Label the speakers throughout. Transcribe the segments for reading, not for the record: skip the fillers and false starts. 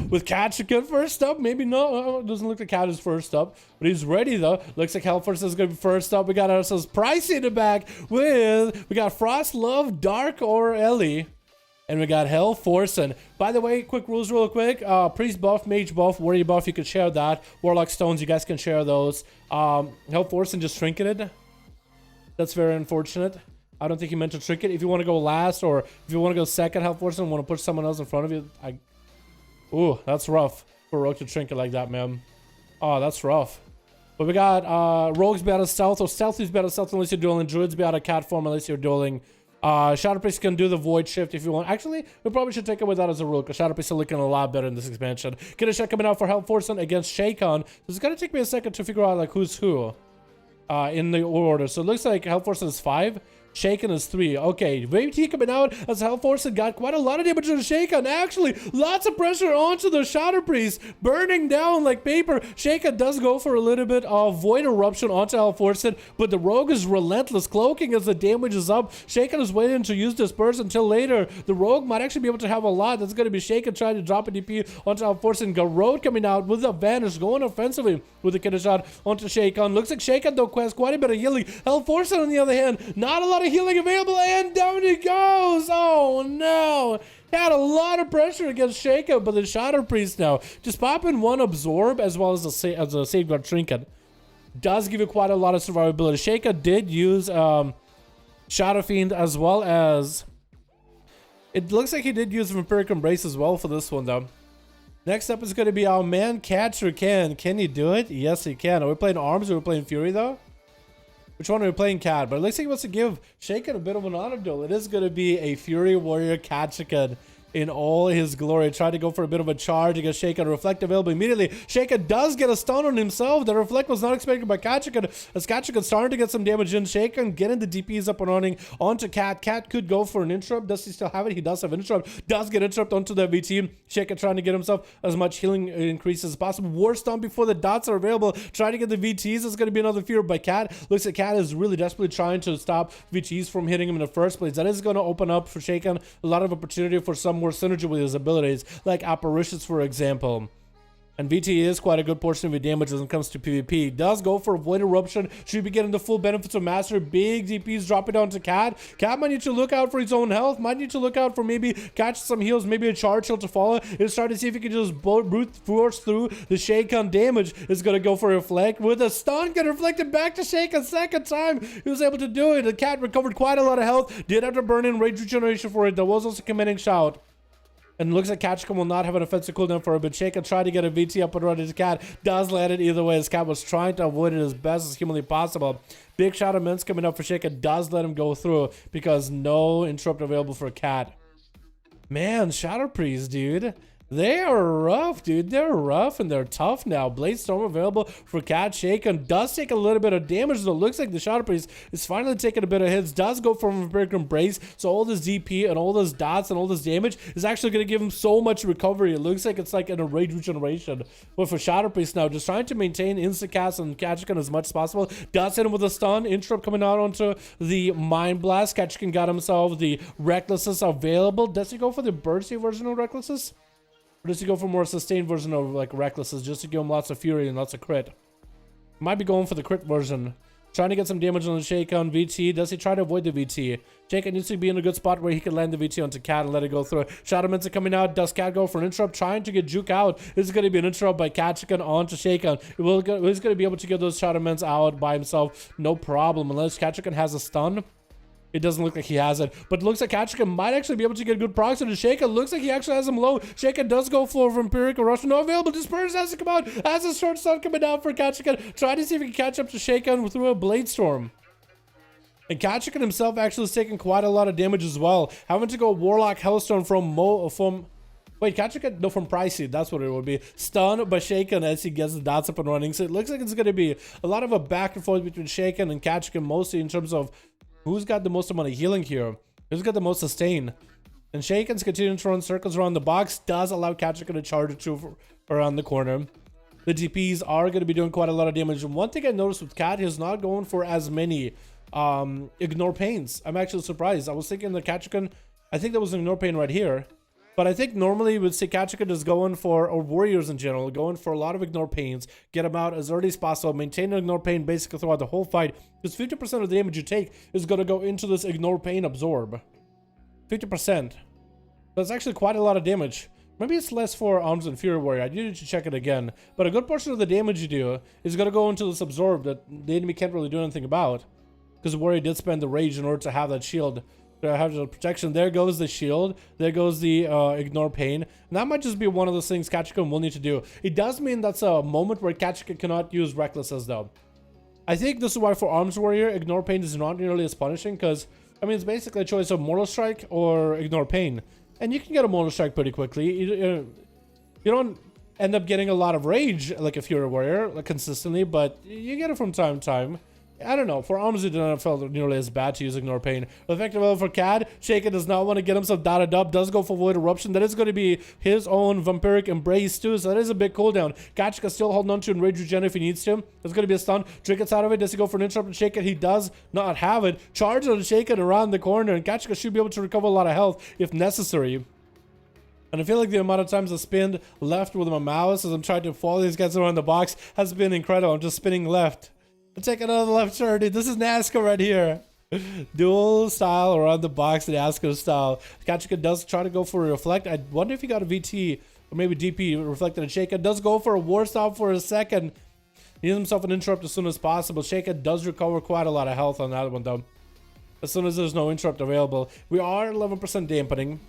Speaker 1: with Cat chicken first up. Maybe no, doesn't look like Cat is first up, but he's ready though. Looks like Hellforce is gonna be first up. We got ourselves Pricey in the back we got Frost Love, Dark or Ellie. And we got Hellforce. And by the way, quick rules real quick. Priest buff, Mage buff, Warrior buff, you can share that. Warlock Stones, you guys can share those. Hellforce and just Trinketed. That's very unfortunate. I don't think you meant to Trinket. If you want to go last or if you want to go second Hellforce and want to push someone else in front of you, ooh, that's rough for Rogue to Trinket like that, man. Oh, that's rough. But we got Rogues be out of Stealth, or Stealthy's be out of Stealth unless you're dueling. Druids be out of Cat form unless you're dueling. Shadow Priest can do the Void Shift if you want. Actually, we probably should take it with that as a rule, because Shadow Priest is looking a lot better in this expansion. Get a check coming out for Hellforce against Shakon. It's gonna take me a second to figure out like who's who in the order. So it looks like Hellforce is 5. Shaken is 3. Okay, VT coming out as Hellforce and got quite a lot of damage on Shaken. Actually, lots of pressure onto the Shadow Priest, burning down like paper. Shaken does go for a little bit of Void Eruption onto Hellforce, but the Rogue is relentless, cloaking as the damage is up. Shaken is waiting to use Disperse until later. The Rogue might actually be able to have a lot. That's going to be Shaken trying to drop a DP onto Hellforce, and Garrod coming out with the Vanish, going offensively with the killer shot onto Shaken. Looks like Shaken though quest quite a bit of healing. Hellforce on the other hand, not a lot of healing available, and down he goes. Oh no, had a lot of pressure against Shaken, but the Shadow Priest now just popping one Absorb as well as a Safeguard Trinket does give you quite a lot of survivability. Shaken did use Shadow Fiend as well as, it looks like he did use Vampiric Embrace as well for this one though. Next up is going to be our man Catcher Ken. Can he do it? Yes he can. Are we playing Arms or are we playing Fury though? Which one are we playing, Cat? But it looks like he wants to give Shaken a bit of an honor duel. It is going to be a Fury Warrior Catchican in all his glory. Try to go for a bit of a charge against Shaken. Reflect available immediately. Shaken does get a stun on himself. The Reflect was not expected by Catchican, as Catchican starting to get some damage in. Shaken getting the DPs up and running onto Cat. Cat could go for an interrupt. Does he still have it? He does have an interrupt. Does get interrupt onto the VT. Shaken trying to get himself as much healing increase as possible. War Stomp before the dots are available. Trying to get the VTs. It's going to be another fear by Cat. Looks like Cat is really desperately trying to stop VTs from hitting him in the first place. That is going to open up for Shaken a lot of opportunity for some more synergy with his abilities, like Apparitions, for example. And VT is quite a good portion of your damage when it comes to PvP. Does go for Void Eruption. Should be getting the full benefits of Master. Big DPs dropping down to Cat. Cat might need to look out for his own health. Might need to look out for maybe catch some heals, maybe a charge heal to follow. He's trying to see if he can just brute force through the Shaken damage. Is going to go for a Reflect with a stun. Get reflected back to Shaken second time. He was able to do it. The Cat recovered quite a lot of health. Did have to burn in Rage Regeneration for it. There was also Commanding Shout. And looks like Catchican will not have an offensive cooldown for a bit. Shaken tried to get a VT up and running to Cat. Does land it either way, as Cat was trying to avoid it as best as humanly possible. Big shot of Mints coming up for Shaken. Does let him go through because no interrupt available for Cat. Man, Shadow Priest, dude. They are rough, dude. They're rough and they're tough now. Blade Storm available for Cat. Shaken does take a little bit of damage, though. Looks like the Shadow Priest is finally taking a bit of hits. Does go for Vampiric Embrace. So all this DP and all those dots and all this damage is actually going to give him so much recovery. It looks like it's like an Rage Regeneration. But for Shadow Priest now, just trying to maintain Instacast and Catchican as much as possible. Does hit him with a stun. Interrupt coming out onto the Mind Blast. Catchican got himself the Recklessness available. Does he go for the bursty version of Recklessness? Or does he go for more sustained version of like Recklesses just to give him lots of fury and lots of crit? Might be going for the crit version. Trying to get some damage on the Shaken VT. Does he try to avoid the VT? Shaken needs to be in a good spot where he can land the VT onto Cat and let it go through. Shadow Mints are coming out. Does Cat go for an interrupt? Trying to get Juke out. This is going to be an interrupt by Catchican onto Shaken. He's going to be able to get those Shadow Mints out by himself. No problem. Unless Catchican has a stun. It doesn't look like he has it, but it looks like Catchican might actually be able to get good procs on the Shaken. Looks like he actually has him low. Shaken does go for Vampiric Eruption. No available. Disperse has to come out. Has a short stun coming down for Catchican. Trying to see if he can catch up to Shaken through a Blade Storm. And Catchican himself actually is taking quite a lot of damage as well. Having to go Warlock Hellstone Wait, Catchican? No, from Pricey. That's what it would be. Stun by Shaken as he gets the dots up and running. So it looks like it's going to be a lot of a back and forth between Shaken and Catchican, mostly in terms of who's got the most amount of healing here? Who's got the most sustain? And Shaken's continuing to run circles around the box. Does allow Catchican to charge it through around the corner. The DPs are going to be doing quite a lot of damage. And one thing I noticed with Cat, he's not going for as many Ignore Pains. I'm actually surprised. I was thinking the Catchican, I think there was an Ignore Pain right here. But I think normally we would see Kachika just going for, or warriors in general, going for a lot of ignore pains, get them out as early as possible, maintain an ignore pain basically throughout the whole fight, because 50% of the damage you take is going to go into this ignore pain absorb. 50%. That's actually quite a lot of damage. Maybe it's less for Arms and Fury Warrior. I need to check it again. But a good portion of the damage you do is going to go into this absorb that the enemy can't really do anything about. Because the Warrior did spend the rage in order to have that shield. To have the protection. There goes the shield. There goes the ignore pain. And that might just be one of those things Kachika will need to do. It does mean that's a moment where Kachika cannot use Recklesses though. I think this is why for Arms Warrior, ignore pain is not nearly as punishing. Because, I mean, it's basically a choice of Mortal Strike or ignore pain. And you can get a Mortal Strike pretty quickly. You don't end up getting a lot of rage like a Fury Warrior like consistently, but you get it from time to time. I don't know. For Arms, it did not feel nearly as bad to use ignore pain. Effective level for Cad. Shaken does not want to get himself dotted up. Does go for Void Eruption. That is going to be his own Vampiric Embrace too. So that is a big cooldown. Kachika still holding on to Enrage Regen if he needs to. That's going to be a stun. Drake gets out of it. Does he go for an interrupt and Shaken? He does not have it. Charge on Shaken around the corner, and Kachika should be able to recover a lot of health if necessary. And I feel like the amount of times I spin left with my mouse as I'm trying to follow these guys around the box has been incredible. I'm just spinning left. Take another left turn, dude. This is NASCAR right here. Dual style around the box, the NASCAR style. Kachika does try to go for a reflect. I wonder if he got a VT or maybe DP reflected and Shaken does go for a war stop for a second. He needs himself an interrupt as soon as possible. Shaken does recover quite a lot of health on that one though. As soon as there's no interrupt available. We are 11% dampening.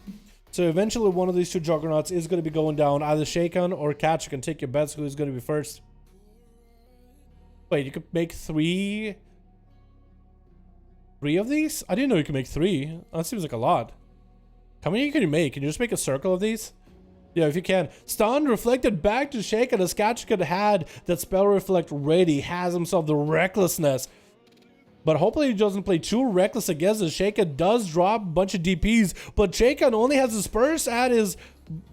Speaker 1: So eventually one of these two juggernauts is going to be going down. Either Shaken or Kachika. Can take your bets who is going to be first. Wait, you could make three of these? I didn't know you could make 3. That seems like a lot. How many can you make? Can you just make a circle of these? Yeah, if you can. Stun reflected back to Shaken as Kachika had that spell reflect ready. Has himself the recklessness. But hopefully he doesn't play too reckless against it. Shaken does drop a bunch of DPs. But Shaken only has his purse at his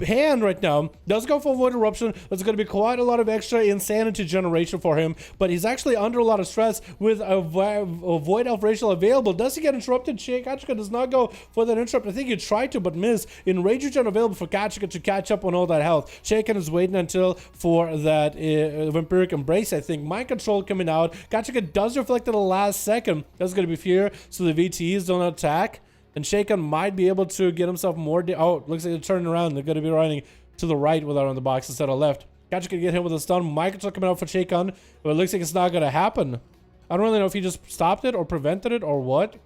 Speaker 1: hand right now. Does go for Void Eruption. There's going to be quite a lot of extra insanity generation for him, but he's actually under a lot of stress with a Void Elf Racial available. Does he get interrupted? Kachika does not go for that interrupt. I think he tried to, but missed. Enrage Regen available for Kachika to catch up on all that health. Shaken is waiting until for that Vampiric Embrace, I think. Mind Control coming out. Kachika does reflect at the last second. That's going to be fear, so the VTs don't attack. And Shaken might be able to get himself more. Oh, looks like they're turning around. They're going to be running to the right with that on the box instead of left. Kachika can get hit with a stun. Mind Control coming out for Shaken. But it looks like it's not going to happen. I don't really know if he just stopped it or prevented it or what.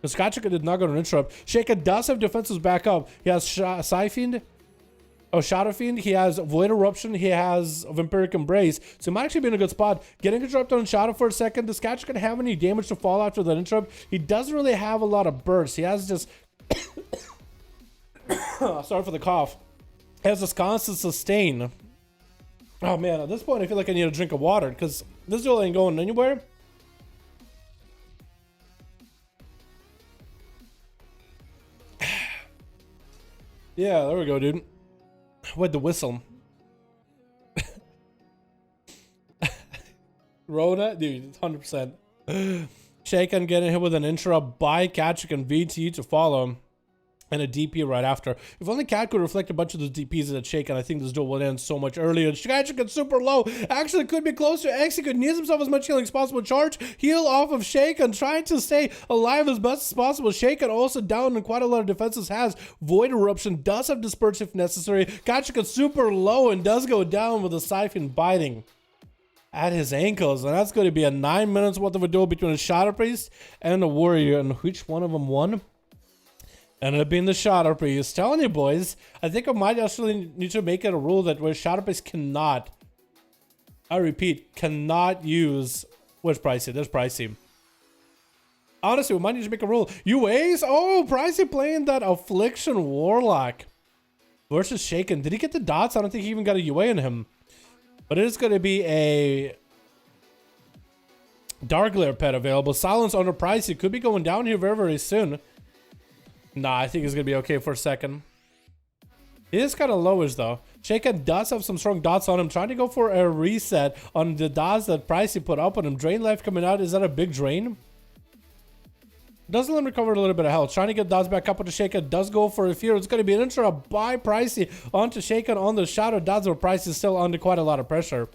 Speaker 1: Because Kachika did not go to interrupt. Shaken does have defenses back up. He has Psyfiend. Oh, Shadow Fiend. He has Void Eruption. He has Vampiric Embrace. So he might actually be in a good spot. Getting interrupted on Shadow for a second. Does Kachika have any damage to fall after that interrupt? He doesn't really have a lot of bursts. He has just... Sorry for the cough. He has this constant sustain. Oh man, at this point I feel like I need a drink of water because this duel ain't going anywhere. Yeah, there we go, dude. With the whistle. Rhoda, dude, 100%. Shaken getting hit with an interrupt by Kachika and VT to follow. And a DP right after. If only Cat could reflect a bunch of those DPs that Shaken, I think this duel would end so much earlier. Kachika super low. Actually could be close to execute. Needs himself as much healing as possible. Charge, heal off of Shaken. Trying to stay alive as best as possible. Shaken also down in quite a lot of defenses. Has Void Eruption. Does have Disperse if necessary. Kachika super low and does go down with a Siphon biting at his ankles. And that's going to be a 9 minutes worth of a duel between a Shadow Priest and a Warrior. And which one of them won? Ended up being the Shadow Priest. Telling you boys, I think I might actually need to make it a rule that where Shadow Priest cannot, I repeat, cannot use, where's Pricey? There's Pricey. Honestly, we might need to make a rule. UAs? Oh, Pricey playing that Affliction Warlock versus Shaken. Did he get the dots? I don't think he even got a UA in him. But it is going to be a Dark Glare pet available. Silence under Pricey. Could be going down here very, very soon. Nah, I think he's going to be okay for a second. He is kind of lowish, though. Shaken does have some strong dots on him. Trying to go for a reset on the dots that Pricey put up on him. Drain life coming out. Is that a big drain? Doesn't let him recover a little bit of health. Trying to get dots back up onto Shaken. Does go for a fear. It's going to be an interrupt by Pricey onto Shaken on the Shadow Dots, where Pricey is still under quite a lot of pressure.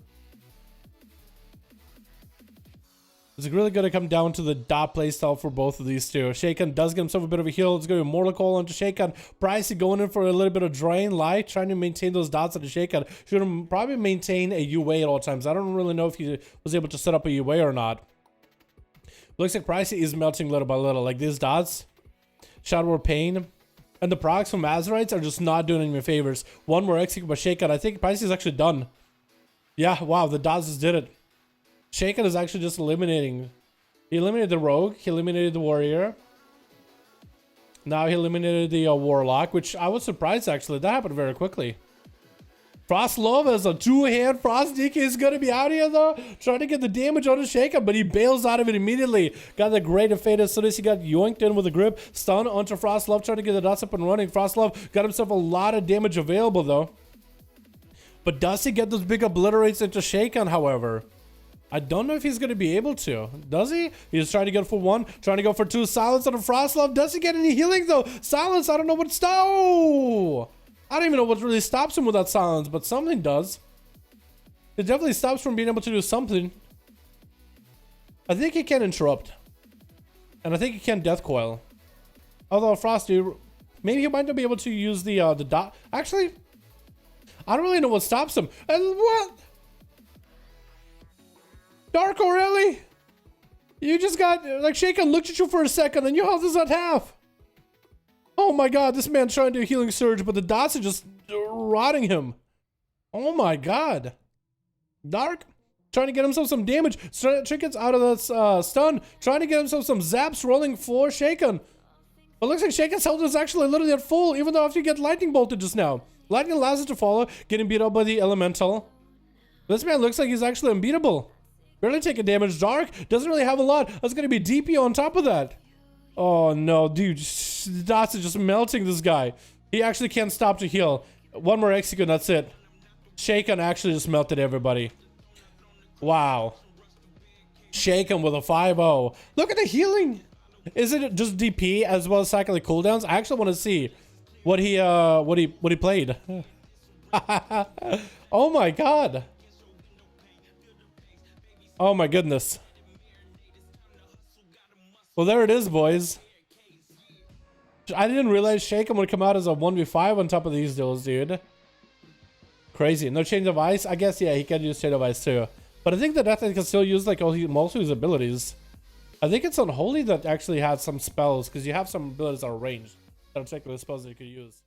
Speaker 1: It's really going to come down to the dot playstyle for both of these two. Shaken does get himself a bit of a heal. It's going to be Mortal Coil onto Shaken. Pricey going in for a little bit of Drain Light, trying to maintain those dots onto Shaken. Should probably maintain a UA at all times. I don't really know if he was able to set up a UA or not. Looks like Pricey is melting little by little. Like these dots, Shadow or Pain, and the procs from Azurites are just not doing any favors. One more execute by Shaken. I think Pricey is actually done. Yeah, wow, the dots just did it. Shaken is actually just eliminating. He eliminated the Rogue. He eliminated the Warrior. Now he eliminated the Warlock, which I was surprised actually. That happened very quickly. Frost Love as a two-hand Frost DK is going to be out here though. Trying to get the damage on the Shaken, but he bails out of it immediately. Got the great fade as soon as he got yoinked in with a grip. Stun onto Frost Love, trying to get the dots up and running. Frost Love got himself a lot of damage available though. But does he get those big obliterates into Shaken, however? I don't know if he's going to be able to. Does he? He's trying to go for one. Trying to go for two. Silence on a Frost Love. Does he get any healing though? Silence. I don't know what I don't even know what really stops him with that silence, but something does. It definitely stops from being able to do something. I think he can interrupt. And I think he can Death Coil. Although Frosty, maybe he might not be able to use the dot. Actually, I don't really know what stops him. And what? Dark Aurelie, you just got, like, Shaken looked at you for a second and your health is at half. Oh my god, this man's trying to do a healing surge, but the dots are just rotting him. Oh my god. Dark, trying to get himself some damage. Trinket's out of the stun, trying to get himself some zaps rolling for Shaken. But looks like Shaken's health is actually literally at full, even though after you get lightning bolted just now. Lightning allows it to follow, getting beat up by the elemental. This man looks like he's actually unbeatable. Barely taking damage. Dark doesn't really have a lot. That's going to be DP on top of that. Oh no, dude. The dots are just melting this guy. He actually can't stop to heal. One more execute, that's it. Shaken actually just melted everybody. Wow. Shaken with a 5-0. Look at the healing. Is it just DP as well as cyclic cooldowns? I actually want to see what he played. Oh my god. Oh my goodness. Well, there it is, boys. I didn't realize Shaken would come out as a 1v5 on top of these duels, dude. Crazy. No change of ice? I guess, yeah, he can use change of ice too. But I think that Death can still use like most of his abilities. I think it's Unholy that actually has some spells, because you have some abilities that are ranged. That are technically spells that you could use.